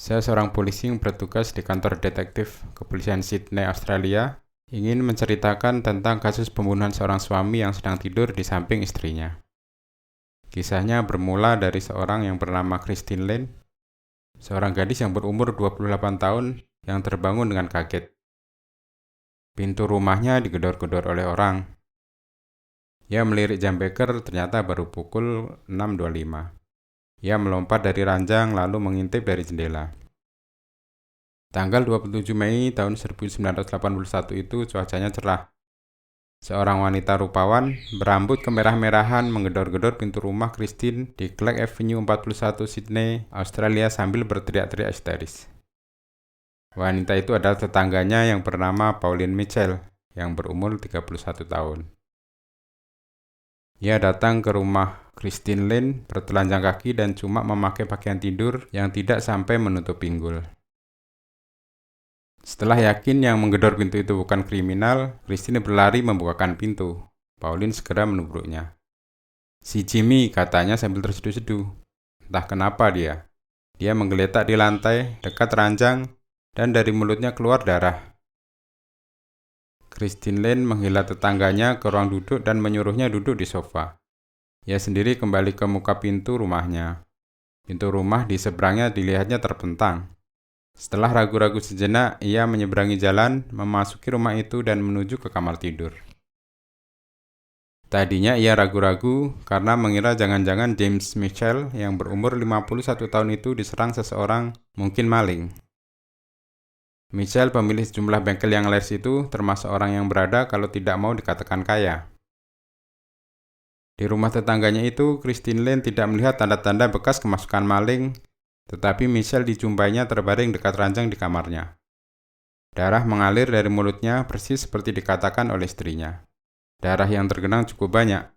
Saya seorang polisi yang bertugas di kantor detektif kepolisian Sydney, Australia, ingin menceritakan tentang kasus pembunuhan seorang suami yang sedang tidur di samping istrinya. Kisahnya bermula dari seorang yang bernama Christine Lane, seorang gadis yang berumur 28 tahun yang terbangun dengan kaget. Pintu rumahnya digedor-gedor oleh orang. Ia melirik jam beker, ternyata baru pukul 6.25. Ia melompat dari ranjang lalu mengintip dari jendela. Tanggal 27 Mei tahun 1981 itu cuacanya cerah. Seorang wanita rupawan berambut kemerah-merahan menggedor-gedor pintu rumah Christine di Clark Avenue 41 Sydney, Australia sambil berteriak-teriak histeris. Wanita itu adalah tetangganya yang bernama Pauline Mitchell yang berumur 31 tahun. Ia datang ke rumah Christine Lane bertelanjang kaki dan cuma memakai pakaian tidur yang tidak sampai menutup pinggul. Setelah yakin yang menggedor pintu itu bukan kriminal, Christine berlari membukakan pintu. Pauline segera menubruknya. "Si Jimmy," katanya sambil terseduh-seduh. Entah kenapa dia menggeletak di lantai dekat ranjang dan dari mulutnya keluar darah. Christine Lane menghela tetangganya ke ruang duduk dan menyuruhnya duduk di sofa. Ia sendiri kembali ke muka pintu rumahnya. Pintu rumah di seberangnya dilihatnya terpentang. Setelah ragu-ragu sejenak, ia menyeberangi jalan, memasuki rumah itu dan menuju ke kamar tidur. Tadinya ia ragu-ragu karena mengira jangan-jangan James Mitchell yang berumur 51 tahun itu diserang seseorang, mungkin maling. Mitchell pemilik sejumlah bengkel yang laris itu termasuk orang yang berada kalau tidak mau dikatakan kaya. Di rumah tetangganya itu, Christine Lane tidak melihat tanda-tanda bekas kemasukan maling, tetapi Mitchell dijumpainya terbaring dekat ranjang di kamarnya. Darah mengalir dari mulutnya persis seperti dikatakan oleh istrinya. Darah yang tergenang cukup banyak.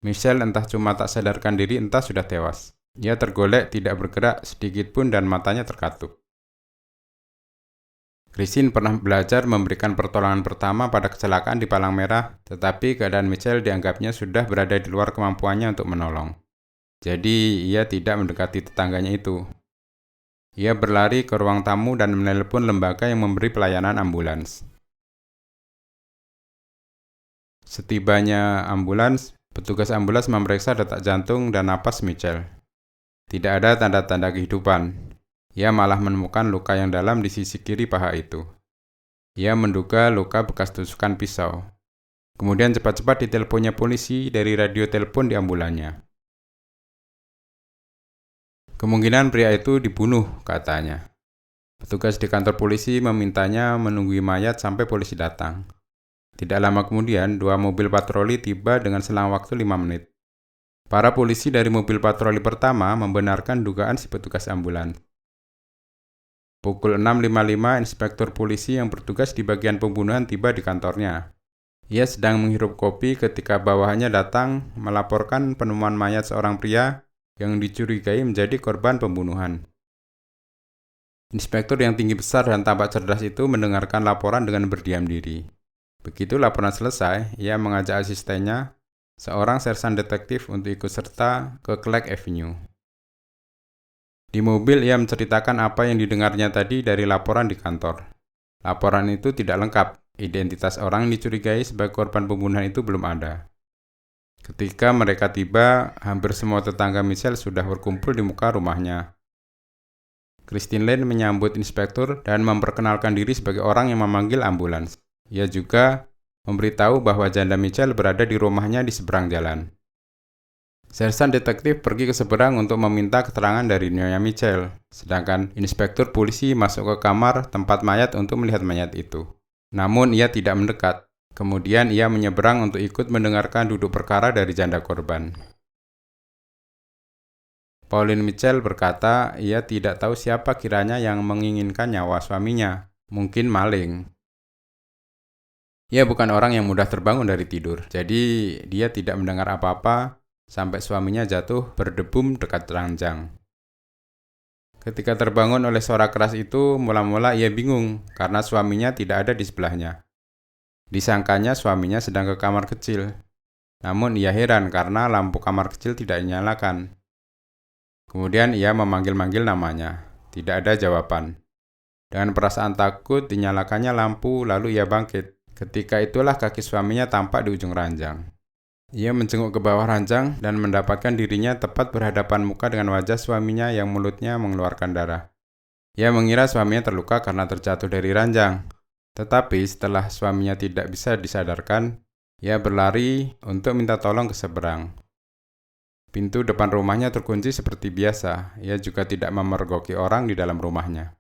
Mitchell entah cuma tak sadarkan diri, entah sudah tewas. Ia tergolek, tidak bergerak sedikit pun dan matanya terkatup. Christine pernah belajar memberikan pertolongan pertama pada kecelakaan di Palang Merah, tetapi keadaan Mitchell dianggapnya sudah berada di luar kemampuannya untuk menolong. Jadi, ia tidak mendekati tetangganya itu. Ia berlari ke ruang tamu dan menelepon lembaga yang memberi pelayanan ambulans. Setibanya ambulans, petugas ambulans memeriksa detak jantung dan napas Mitchell. Tidak ada tanda-tanda kehidupan. Ia malah menemukan luka yang dalam di sisi kiri paha itu. Ia menduga luka bekas tusukan pisau. Kemudian cepat-cepat diteleponnya polisi dari radio telepon di ambulannya. Kemungkinan pria itu dibunuh, katanya. Petugas di kantor polisi memintanya menunggu mayat sampai polisi datang. Tidak lama kemudian, 2 mobil patroli tiba dengan selang waktu 5 menit. Para polisi dari mobil patroli pertama membenarkan dugaan si petugas ambulans. Pukul 6.55, inspektur polisi yang bertugas di bagian pembunuhan tiba di kantornya. Ia sedang menghirup kopi ketika bawahannya datang melaporkan penemuan mayat seorang pria yang dicurigai menjadi korban pembunuhan. Inspektur yang tinggi besar dan tampak cerdas itu mendengarkan laporan dengan berdiam diri. Begitu laporan selesai, ia mengajak asistennya, seorang sersan detektif, untuk ikut serta ke Clark Avenue. Di mobil ia menceritakan apa yang didengarnya tadi dari laporan di kantor. Laporan itu tidak lengkap, identitas orang yang dicurigai sebagai korban pembunuhan itu belum ada. Ketika mereka tiba, hampir semua tetangga Mitchell sudah berkumpul di muka rumahnya. Christine Lane menyambut inspektur dan memperkenalkan diri sebagai orang yang memanggil ambulans. Ia juga memberitahu bahwa janda Mitchell berada di rumahnya di seberang jalan. Sersan detektif pergi ke seberang untuk meminta keterangan dari Nyonya Mitchell, sedangkan inspektur polisi masuk ke kamar tempat mayat untuk melihat mayat itu. Namun ia tidak mendekat. Kemudian ia menyeberang untuk ikut mendengarkan duduk perkara dari janda korban. Pauline Mitchell berkata ia tidak tahu siapa kiranya yang menginginkan nyawa suaminya, mungkin maling. Ia bukan orang yang mudah terbangun dari tidur, jadi dia tidak mendengar apa-apa sampai suaminya jatuh berdebum dekat ranjang. Ketika terbangun oleh suara keras itu, mula-mula ia bingung karena suaminya tidak ada di sebelahnya. Disangkanya suaminya sedang ke kamar kecil. Namun ia heran karena lampu kamar kecil tidak dinyalakan. Kemudian ia memanggil-manggil namanya. Tidak ada jawaban. Dengan perasaan takut, dinyalakannya lampu, lalu ia bangkit. Ketika itulah kaki suaminya tampak di ujung ranjang. Ia menjenguk ke bawah ranjang dan mendapatkan dirinya tepat berhadapan muka dengan wajah suaminya yang mulutnya mengeluarkan darah. Ia mengira suaminya terluka karena terjatuh dari ranjang. Tetapi setelah suaminya tidak bisa disadarkan, ia berlari untuk minta tolong ke seberang. Pintu depan rumahnya terkunci seperti biasa. Ia juga tidak memergoki orang di dalam rumahnya.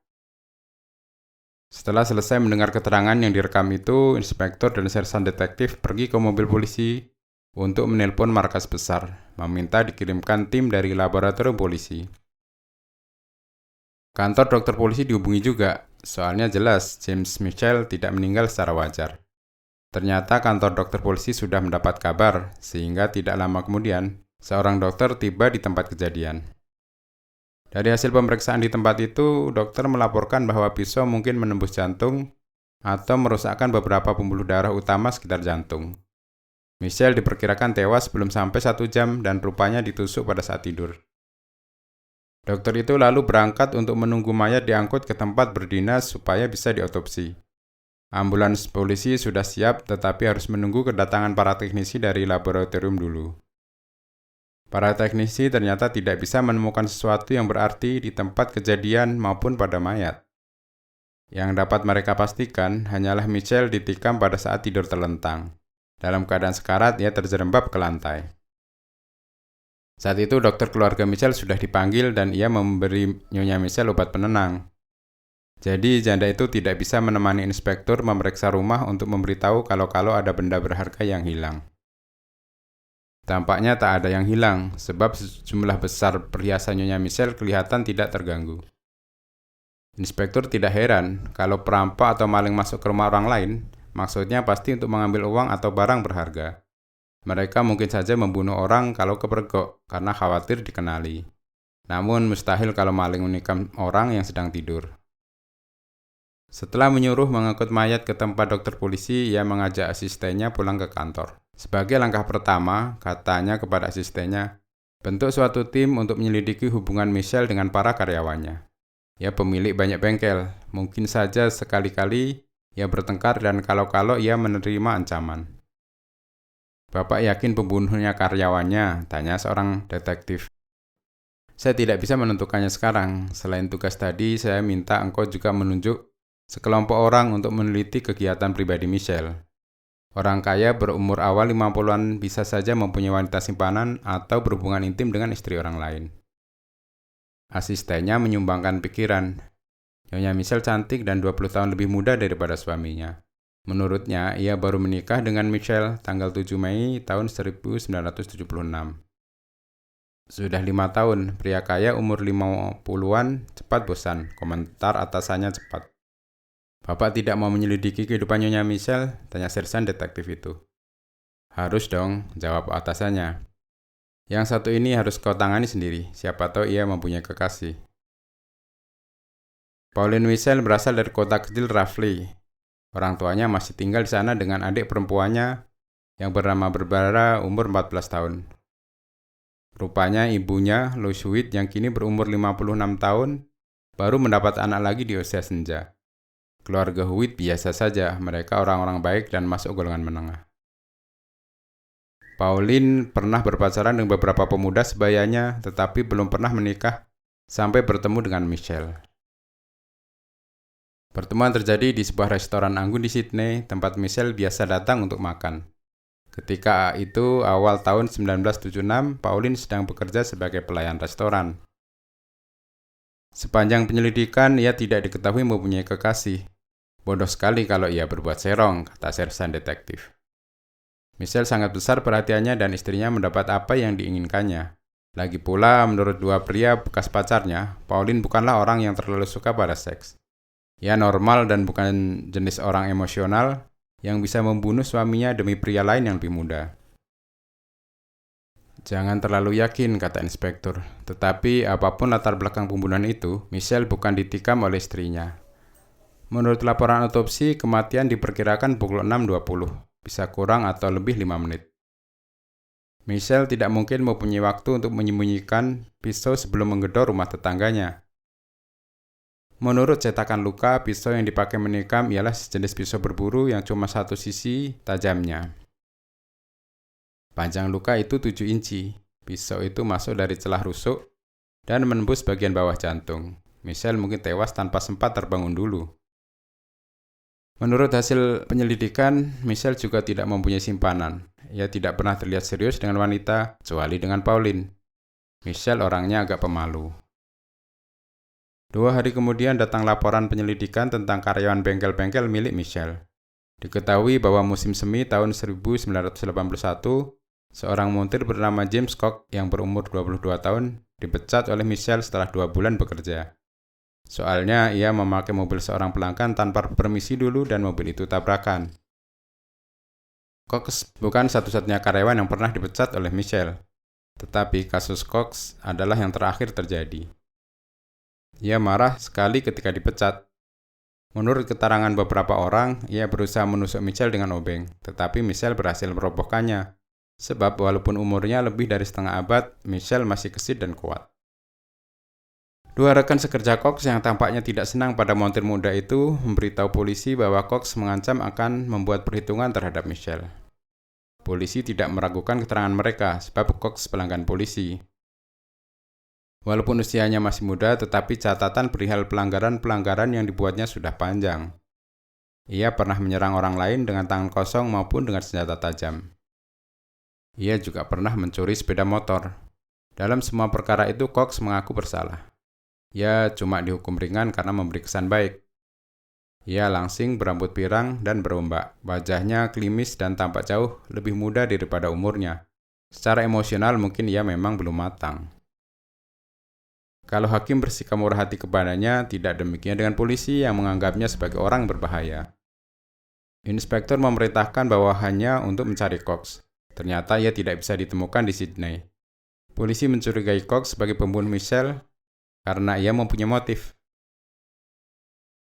Setelah selesai mendengar keterangan yang direkam itu, inspektur dan sersan detektif pergi ke mobil polisi untuk menelpon markas besar, meminta dikirimkan tim dari laboratorium polisi. Kantor dokter polisi dihubungi juga, soalnya jelas James Mitchell tidak meninggal secara wajar. Ternyata kantor dokter polisi sudah mendapat kabar, sehingga tidak lama kemudian, seorang dokter tiba di tempat kejadian. Dari hasil pemeriksaan di tempat itu, dokter melaporkan bahwa pisau mungkin menembus jantung atau merusakkan beberapa pembuluh darah utama sekitar jantung. Michelle diperkirakan tewas belum sampai 1 jam dan rupanya ditusuk pada saat tidur. Dokter itu lalu berangkat untuk menunggu mayat diangkut ke tempat berdinas supaya bisa diotopsi. Ambulans polisi sudah siap tetapi harus menunggu kedatangan para teknisi dari laboratorium dulu. Para teknisi ternyata tidak bisa menemukan sesuatu yang berarti di tempat kejadian maupun pada mayat. Yang dapat mereka pastikan hanyalah Michelle ditikam pada saat tidur terlentang. Dalam keadaan sekarat, ia terjerembab ke lantai. Saat itu, dokter keluarga Michelle sudah dipanggil dan ia memberi Nyonya Michelle obat penenang. Jadi, janda itu tidak bisa menemani inspektur memeriksa rumah untuk memberitahu kalau ada benda berharga yang hilang. Tampaknya tak ada yang hilang, sebab sejumlah besar perhiasan Nyonya Michelle kelihatan tidak terganggu. Inspektur tidak heran kalau perampok atau maling masuk ke rumah orang lain, maksudnya pasti untuk mengambil uang atau barang berharga. Mereka mungkin saja membunuh orang kalau kepergok karena khawatir dikenali. Namun mustahil kalau maling menikam orang yang sedang tidur. Setelah menyuruh mengangkut mayat ke tempat dokter polisi, ia mengajak asistennya pulang ke kantor. Sebagai langkah pertama, katanya kepada asistennya, bentuk suatu tim untuk menyelidiki hubungan Michelle dengan para karyawannya. Ia pemilik banyak bengkel, mungkin saja sekali-kali ia bertengkar dan kalau-kalau ia menerima ancaman. Bapak yakin pembunuhnya karyawannya? Tanya seorang detektif. Saya tidak bisa menentukannya sekarang. Selain tugas tadi, saya minta engkau juga menunjuk sekelompok orang untuk meneliti kegiatan pribadi Michelle. Orang kaya berumur awal 50-an bisa saja mempunyai wanita simpanan atau berhubungan intim dengan istri orang lain. Asistennya menyumbangkan pikiran. Nyonya Michelle cantik dan 20 tahun lebih muda daripada suaminya. Menurutnya, ia baru menikah dengan Michelle tanggal 7 Mei tahun 1976. Sudah 5 tahun, pria kaya umur 50-an cepat bosan, komentar atasannya cepat. Bapak tidak mau menyelidiki kehidupan Nyonya Michelle? Tanya sersan detektif itu. Harus dong, jawab atasannya. Yang satu ini harus kau tangani sendiri, siapa tahu ia mempunyai kekasih. Pauline Michelle berasal dari kota kecil Rafley. Orang tuanya masih tinggal di sana dengan adik perempuannya yang bernama Barbara umur 14 tahun. Rupanya ibunya, Lois Witt, yang kini berumur 56 tahun, baru mendapat anak lagi di usia senja. Keluarga Witt biasa saja, mereka orang-orang baik dan masuk golongan menengah. Pauline pernah berpacaran dengan beberapa pemuda sebayanya, tetapi belum pernah menikah sampai bertemu dengan Michelle. Pertemuan terjadi di sebuah restoran anggun di Sydney, tempat Michelle biasa datang untuk makan. Ketika itu, awal tahun 1976, Pauline sedang bekerja sebagai pelayan restoran. Sepanjang penyelidikan, ia tidak diketahui mempunyai kekasih. Bodoh sekali kalau ia berbuat serong, kata sersan detektif. Michelle sangat besar perhatiannya dan istrinya mendapat apa yang diinginkannya. Lagi pula, menurut dua pria bekas pacarnya, Pauline bukanlah orang yang terlalu suka pada seks. Ia normal dan bukan jenis orang emosional yang bisa membunuh suaminya demi pria lain yang lebih muda. Jangan terlalu yakin, kata inspektur. Tetapi apapun latar belakang pembunuhan itu, Michelle bukan ditikam oleh istrinya. Menurut laporan otopsi, kematian diperkirakan pukul 6.20, bisa kurang atau lebih 5 menit. Michelle tidak mungkin mempunyai waktu untuk menyembunyikan pisau sebelum menggedor rumah tetangganya. Menurut cetakan Luka, pisau yang dipakai menikam ialah sejenis pisau berburu yang cuma satu sisi tajamnya. Panjang Luka itu 7 inci. Pisau itu masuk dari celah rusuk dan menembus bagian bawah jantung. Michelle mungkin tewas tanpa sempat terbangun dulu. Menurut hasil penyelidikan, Michelle juga tidak mempunyai simpanan. Ia tidak pernah terlihat serius dengan wanita, kecuali dengan Pauline. Michelle orangnya agak pemalu. 2 hari kemudian datang laporan penyelidikan tentang karyawan bengkel-bengkel milik Michelle. Diketahui bahwa musim semi tahun 1981, seorang montir bernama James Cox yang berumur 22 tahun dipecat oleh Michelle setelah 2 bulan bekerja. Soalnya ia memakai mobil seorang pelanggan tanpa permisi dulu dan mobil itu tabrakan. Cox bukan satu-satunya karyawan yang pernah dipecat oleh Michelle, tetapi kasus Cox adalah yang terakhir terjadi. Ia marah sekali ketika dipecat. Menurut keterangan beberapa orang, ia berusaha menusuk Michelle dengan obeng, tetapi Michelle berhasil merobohkannya. Sebab walaupun umurnya lebih dari setengah abad, Michelle masih gesit dan kuat. 2 rekan sekerja Cox yang tampaknya tidak senang pada montir muda itu memberitahu polisi bahwa Cox mengancam akan membuat perhitungan terhadap Michelle. Polisi tidak meragukan keterangan mereka sebab Cox pelanggan polisi. Walaupun usianya masih muda, tetapi catatan perihal pelanggaran-pelanggaran yang dibuatnya sudah panjang. Ia pernah menyerang orang lain dengan tangan kosong maupun dengan senjata tajam. Ia juga pernah mencuri sepeda motor. Dalam semua perkara itu, Cox mengaku bersalah. Ia cuma dihukum ringan karena memberi kesan baik. Ia langsing, berambut pirang, dan berombak. Wajahnya klimis dan tampak jauh lebih muda daripada umurnya. Secara emosional mungkin ia memang belum matang. Kalau hakim bersikap murah hati kepadanya, tidak demikian dengan polisi yang menganggapnya sebagai orang berbahaya. Inspektur memerintahkan bawahannya untuk mencari Cox. Ternyata ia tidak bisa ditemukan di Sydney. Polisi mencurigai Cox sebagai pembunuh Michelle karena ia mempunyai motif.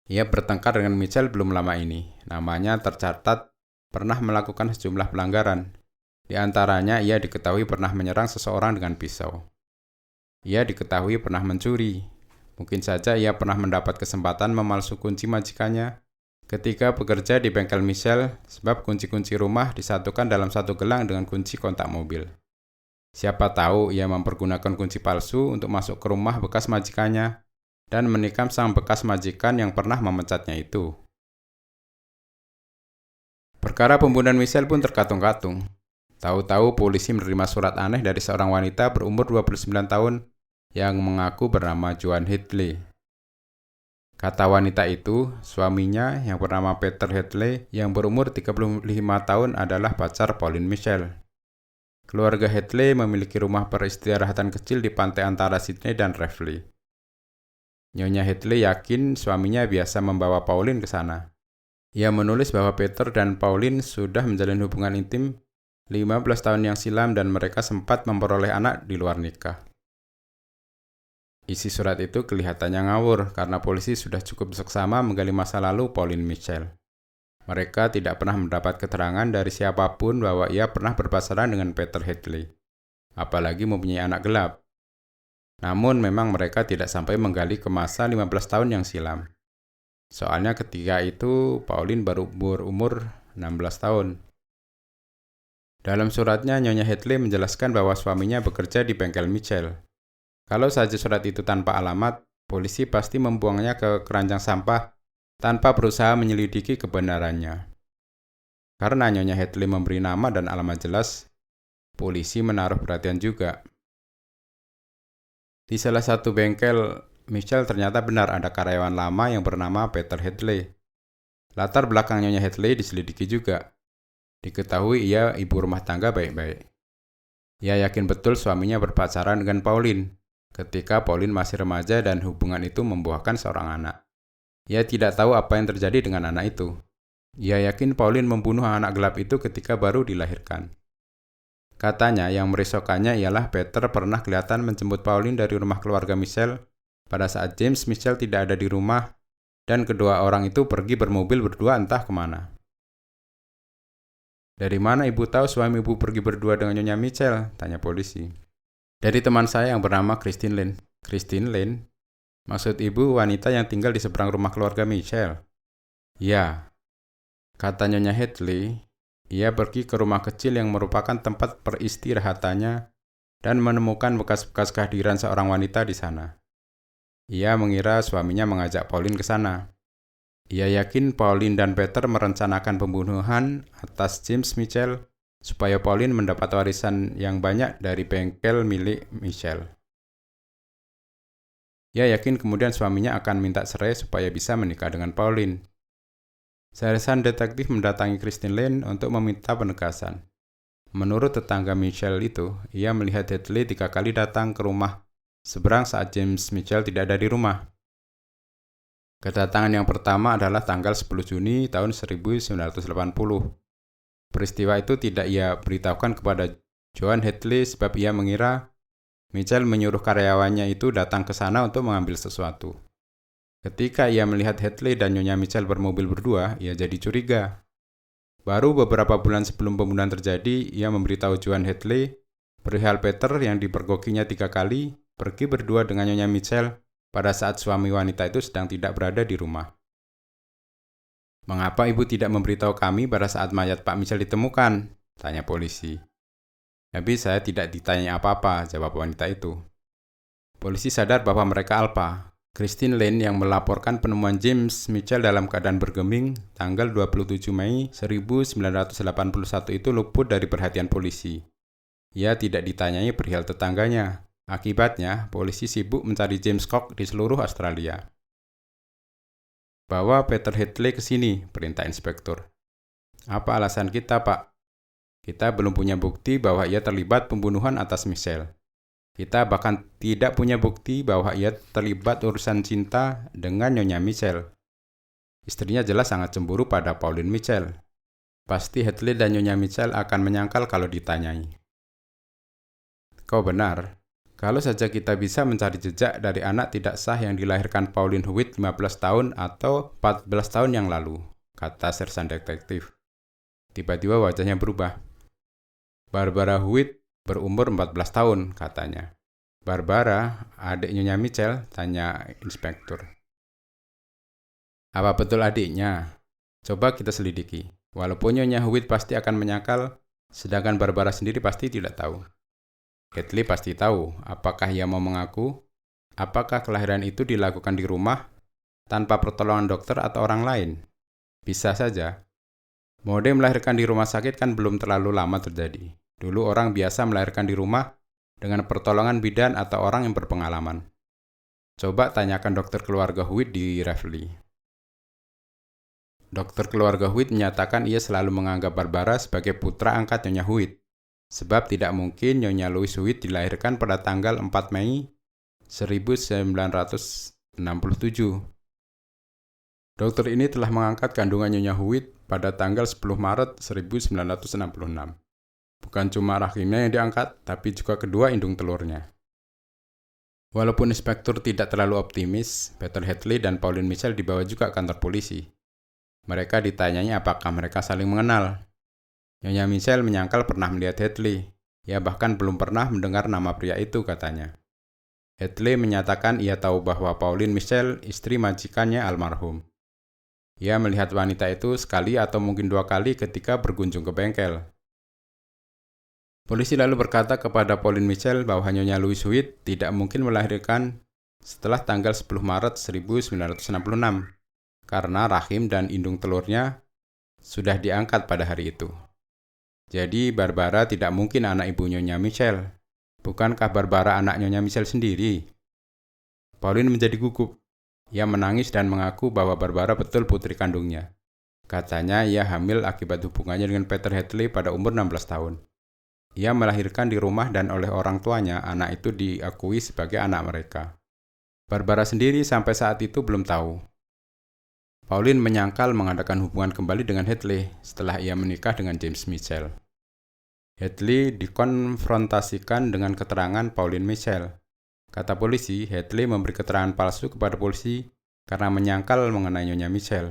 Ia bertengkar dengan Michelle belum lama ini. Namanya tercatat pernah melakukan sejumlah pelanggaran. Di antaranya ia diketahui pernah menyerang seseorang dengan pisau. Ia diketahui pernah mencuri. Mungkin saja ia pernah mendapat kesempatan memalsu kunci majikannya ketika bekerja di bengkel Michelle, sebab kunci-kunci rumah disatukan dalam satu gelang dengan kunci kontak mobil. Siapa tahu ia mempergunakan kunci palsu untuk masuk ke rumah bekas majikannya dan menikam sang bekas majikan yang pernah memecatnya itu. Perkara pembunuhan Michelle pun terkatung-katung. Tahu-tahu polisi menerima surat aneh dari seorang wanita berumur 29 tahun yang mengaku bernama Joan Hadley. Kata wanita itu, suaminya yang bernama Peter Hadley yang berumur 35 tahun adalah pacar Pauline Michelle. Keluarga Hadley memiliki rumah peristirahatan kecil di pantai antara Sydney dan Raveley. Nyonya Hadley yakin suaminya biasa membawa Pauline ke sana. Ia menulis bahwa Peter dan Pauline sudah menjalin hubungan intim 15 tahun yang silam dan mereka sempat memperoleh anak di luar nikah. Isi surat itu kelihatannya ngawur karena polisi sudah cukup seksama menggali masa lalu Pauline Michelle. Mereka tidak pernah mendapat keterangan dari siapapun bahwa ia pernah berpacaran dengan Peter Hadley, apalagi mempunyai anak gelap. Namun memang mereka tidak sampai menggali ke masa 15 tahun yang silam. Soalnya ketika itu Pauline baru berumur 16 tahun. Dalam suratnya, Nyonya Hadley menjelaskan bahwa suaminya bekerja di bengkel Michelle. Kalau saja surat itu tanpa alamat, polisi pasti membuangnya ke keranjang sampah tanpa berusaha menyelidiki kebenarannya. Karena Nyonya Hadley memberi nama dan alamat jelas, polisi menaruh perhatian juga. Di salah satu bengkel Michelle ternyata benar ada karyawan lama yang bernama Peter Hadley. Latar belakang Nyonya Hadley diselidiki juga. Diketahui ia ibu rumah tangga baik-baik. Ia yakin betul suaminya berpacaran dengan Pauline ketika Pauline masih remaja dan hubungan itu membuahkan seorang anak. Ia tidak tahu apa yang terjadi dengan anak itu. Ia yakin Pauline membunuh anak gelap itu ketika baru dilahirkan. Katanya yang merisaukannya ialah Peter pernah kelihatan menjemput Pauline dari rumah keluarga Michelle pada saat James Michelle tidak ada di rumah dan kedua orang itu pergi bermobil berdua entah kemana. "Dari mana ibu tahu suami ibu pergi berdua dengan Nyonya Mitchell?" tanya polisi. "Dari teman saya yang bernama Christine Lane." "Christine Lane? Maksud ibu wanita yang tinggal di seberang rumah keluarga Mitchell?" "Ya," kata Nyonya Hadley. Ia pergi ke rumah kecil yang merupakan tempat peristirahatannya dan menemukan bekas-bekas kehadiran seorang wanita di sana. Ia mengira suaminya mengajak Pauline ke sana. Ia yakin Pauline dan Peter merencanakan pembunuhan atas James Mitchell supaya Pauline mendapat warisan yang banyak dari bengkel milik Mitchell. Ia yakin kemudian suaminya akan minta cerai supaya bisa menikah dengan Pauline. Sersan detektif mendatangi Christine Lane untuk meminta penegasan. Menurut tetangga Mitchell itu, ia melihat Hadley 3 kali datang ke rumah seberang saat James Mitchell tidak ada di rumah. Kedatangan yang pertama adalah tanggal 10 Juni tahun 1980. Peristiwa itu tidak ia beritahukan kepada Joan Hadley sebab ia mengira Mitchell menyuruh karyawannya itu datang ke sana untuk mengambil sesuatu. Ketika ia melihat Hadley dan Nyonya Mitchell bermobil berdua, ia jadi curiga. Baru beberapa bulan sebelum pembunuhan terjadi, ia memberitahu Joan Hadley perihal Peter yang dipergokinya 3 kali pergi berdua dengan Nyonya Mitchell pada saat suami wanita itu sedang tidak berada di rumah. "Mengapa ibu tidak memberitahu kami pada saat mayat Pak Mitchell ditemukan?" tanya polisi. "Tapi saya tidak ditanya apa-apa," jawab wanita itu. Polisi sadar bahwa mereka alpa. Christine Lane yang melaporkan penemuan James Mitchell dalam keadaan bergeming tanggal 27 Mei 1981 itu luput dari perhatian polisi. Ia tidak ditanyai perihal tetangganya. Akibatnya, polisi sibuk mencari James Cook di seluruh Australia. "Bawa Peter Hadley ke sini," perintah inspektur. "Apa alasan kita, Pak?" "Kita belum punya bukti bahwa ia terlibat pembunuhan atas Mitchell. Kita bahkan tidak punya bukti bahwa ia terlibat urusan cinta dengan Nyonya Mitchell." Istrinya jelas sangat cemburu pada Pauline Mitchell. Pasti Hadley dan Nyonya Mitchell akan menyangkal kalau ditanyai. "Kau benar. Kalau saja kita bisa mencari jejak dari anak tidak sah yang dilahirkan Pauline Hewitt 15 tahun atau 14 tahun yang lalu," kata sersan detektif. Tiba-tiba wajahnya berubah. "Barbara Hewitt berumur 14 tahun, katanya." "Barbara, adik Nyonya Mitchell?" tanya inspektur. "Apa betul adiknya? Coba kita selidiki. Walaupun Nyonya Hewitt pasti akan menyangkal, sedangkan Barbara sendiri pasti tidak tahu." Hadley pasti tahu. Apakah ia mau mengaku? Apakah kelahiran itu dilakukan di rumah, tanpa pertolongan dokter atau orang lain? Bisa saja. Mode melahirkan di rumah sakit kan belum terlalu lama terjadi. Dulu orang biasa melahirkan di rumah dengan pertolongan bidan atau orang yang berpengalaman. Coba tanyakan dokter keluarga Hewitt di Reveley. Dokter keluarga Hewitt menyatakan ia selalu menganggap Barbara sebagai putra angkat Nyonya Hewitt, sebab tidak mungkin Nyonya Louise Hewitt dilahirkan pada tanggal 4 Mei 1967. Dokter ini telah mengangkat kandungan Nyonya Hewitt pada tanggal 10 Maret 1966. Bukan cuma rahimnya yang diangkat, tapi juga kedua indung telurnya. Walaupun inspektur tidak terlalu optimis, Peter Hadley dan Pauline Mitchell dibawa juga ke kantor polisi. Mereka ditanyai apakah mereka saling mengenal. Nyonya Mitchell menyangkal pernah melihat Hadley. Ia bahkan belum pernah mendengar nama pria itu, katanya. Hadley menyatakan ia tahu bahwa Pauline Mitchell istri majikannya almarhum. Ia melihat wanita itu sekali atau mungkin 2 kali ketika berkunjung ke bengkel. Polisi lalu berkata kepada Pauline Mitchell bahwa Nyonya Louise Hewitt tidak mungkin melahirkan setelah tanggal 10 Maret 1966 karena rahim dan indung telurnya sudah diangkat pada hari itu. Jadi Barbara tidak mungkin anak ibu Nyonya Mitchell. Bukankah Barbara anak Nyonya Mitchell sendiri? Pauline menjadi gugup. Ia menangis dan mengaku bahwa Barbara betul putri kandungnya. Katanya ia hamil akibat hubungannya dengan Peter Hadley pada umur 16 tahun. Ia melahirkan di rumah dan oleh orang tuanya, anak itu diakui sebagai anak mereka. Barbara sendiri sampai saat itu belum tahu. Pauline menyangkal mengadakan hubungan kembali dengan Hadley setelah ia menikah dengan James Mitchell. Hadley dikonfrontasikan dengan keterangan Pauline Mitchell. Kata polisi, Hadley memberi keterangan palsu kepada polisi karena menyangkal mengenai Nyonya Mitchell.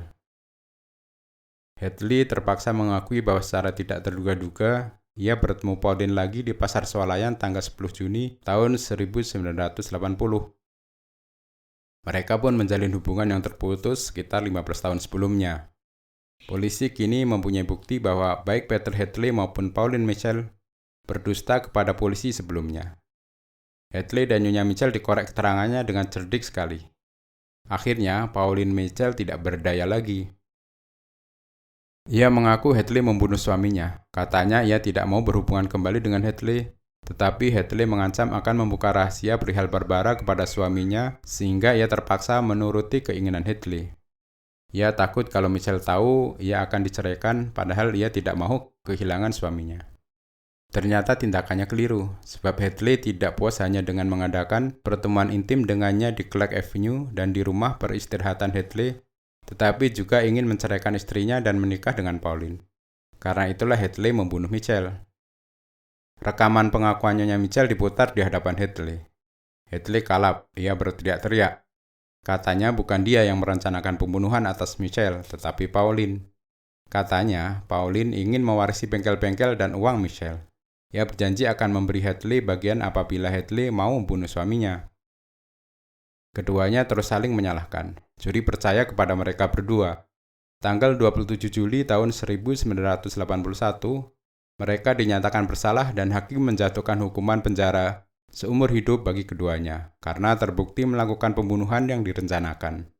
Hadley terpaksa mengakui bahwa secara tidak terduga-duga, ia bertemu Pauline lagi di pasar swalayan tanggal 10 Juni tahun 1980. Mereka pun menjalin hubungan yang terputus sekitar 15 tahun sebelumnya. Polisi kini mempunyai bukti bahwa baik Peter Hadley maupun Pauline Mitchell berdusta kepada polisi sebelumnya. Hadley dan Nyonya Mitchell dikorek keterangannya dengan cerdik sekali. Akhirnya, Pauline Mitchell tidak berdaya lagi. Ia mengaku Hadley membunuh suaminya. Katanya ia tidak mau berhubungan kembali dengan Hadley, tetapi Hadley mengancam akan membuka rahasia perihal Barbara kepada suaminya sehingga ia terpaksa menuruti keinginan Hadley. Ia takut kalau Mitchell tahu ia akan diceraikan padahal ia tidak mau kehilangan suaminya. Ternyata tindakannya keliru, sebab Hadley tidak puas hanya dengan mengadakan pertemuan intim dengannya di Clark Avenue dan di rumah peristirahatan Hadley, tetapi juga ingin menceraikan istrinya dan menikah dengan Pauline. Karena itulah Hadley membunuh Mitchell. Rekaman pengakuan Nyonya Mitchell diputar di hadapan Hadley. Hadley kalap, ia berteriak-teriak. Katanya bukan dia yang merencanakan pembunuhan atas Mitchell, tetapi Pauline. Katanya, Pauline ingin mewarisi bengkel-bengkel dan uang Mitchell. Ia berjanji akan memberi Hadley bagian apabila Hadley mau membunuh suaminya. Keduanya terus saling menyalahkan. Juri percaya kepada mereka berdua. Tanggal 27 Juli tahun 1981, mereka dinyatakan bersalah dan hakim menjatuhkan hukuman penjara seumur hidup bagi keduanya karena terbukti melakukan pembunuhan yang direncanakan.